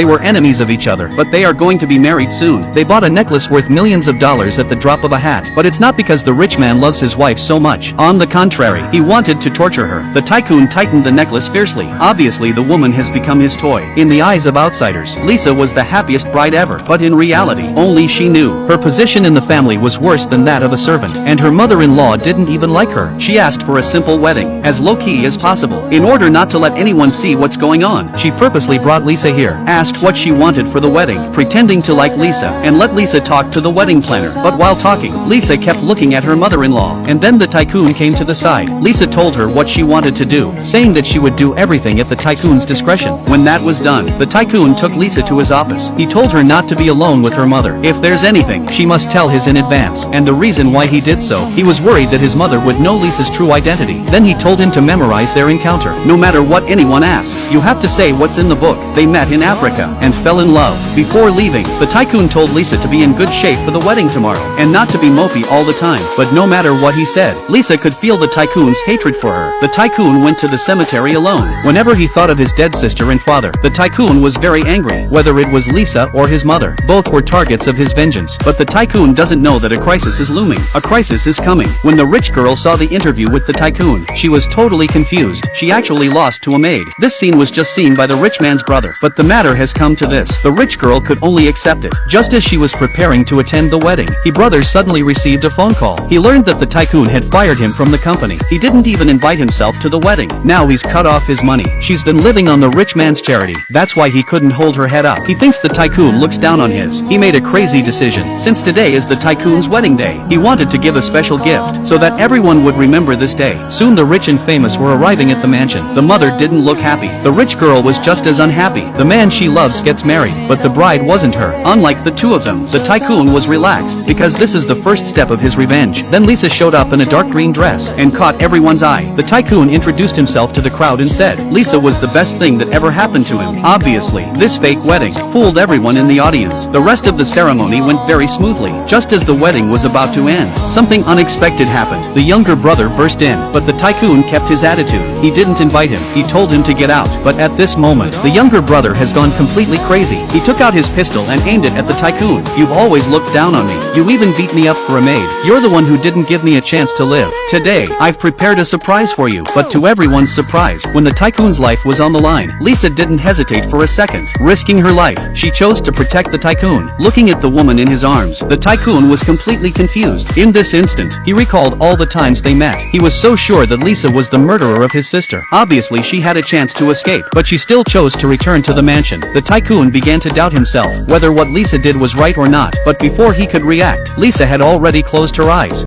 They were enemies of each other, but they are going to be married soon. They bought a necklace worth millions of dollars at the drop of a hat. But it's not because the rich man loves his wife so much. On the contrary, he wanted to torture her. The tycoon tightened the necklace fiercely. Obviously the woman has become his toy. In the eyes of outsiders, Lisa was the happiest bride ever. But in reality, only she knew. Her position in the family was worse than that of a servant. And her mother-in-law didn't even like her. She asked for a simple wedding, as low-key as possible. In order not to let anyone see what's going on, she purposely brought Lisa here, asked what she wanted for the wedding, pretending to like Lisa, and let Lisa talk to the wedding planner. But while talking, Lisa kept looking at her mother-in-law, and then the tycoon came to the side. Lisa told her what she wanted to do, saying that she would do everything at the tycoon's discretion. When that was done, the tycoon took Lisa to his office. He told her not to be alone with her mother. If there's anything, she must tell his in advance, and the reason why he did so, he was worried that his mother would know Lisa's true identity. Then he told him to memorize their encounter. No matter what anyone asks, you have to say what's in the book. They met in Africa, and fell in love. Before leaving, the tycoon told Lisa to be in good shape for the wedding tomorrow, and not to be mopey all the time. But no matter what he said, Lisa could feel the tycoon's hatred for her. The tycoon went to the cemetery alone. Whenever he thought of his dead sister and father, the tycoon was very angry. Whether it was Lisa or his mother, both were targets of his vengeance. But the tycoon doesn't know that a crisis is looming. A crisis is coming. When the rich girl saw the interview with the tycoon, she was totally confused. She actually lost to a maid. This scene was just seen by the rich man's brother. But the matter has come to this. The rich girl could only accept it. Just as she was preparing to attend the wedding, his brother suddenly received a phone call. He learned that the tycoon had fired him from the company. He didn't even invite himself to the wedding. Now he's cut off his money. She's been living on the rich man's charity. That's why he couldn't hold her head up. He thinks the tycoon looks down on his. He made a crazy decision. Since today is the tycoon's wedding day, he wanted to give a special gift, so that everyone would remember this day. Soon the rich and famous were arriving at the mansion. The mother didn't look happy. The rich girl was just as unhappy. The man she loves gets married, but the bride wasn't her. Unlike the two of them, the tycoon was relaxed, because this is the first step of his revenge. Then Lisa showed up in a dark green dress, and caught everyone's eye. The tycoon introduced himself to the crowd and said, Lisa was the best thing that ever happened to him. Obviously, this fake wedding fooled everyone in the audience. The rest of the ceremony went very smoothly. Just as the wedding was about to end, something unexpected happened. The younger brother burst in, but the tycoon kept his attitude. He didn't invite him. He told him to get out. But at this moment, the younger brother has gone completely crazy. He took out his pistol and aimed it at the tycoon. You've always looked down on me. You even beat me up for a maid. You're the one who didn't give me a chance to live. Today, I've prepared a surprise for you. But to everyone's surprise, when the tycoon's life was on the line, Lisa didn't hesitate for a second. Risking her life, she chose to protect the tycoon. Looking at the woman in his arms, the tycoon was completely confused. In this instant, he recalled all the times they met. He was so sure that Lisa was the murderer of his sister. Obviously she had a chance to escape, but she still chose to return to the mansion. The tycoon began to doubt himself, whether what Lisa did was right or not, but before he could react, Lisa had already closed her eyes.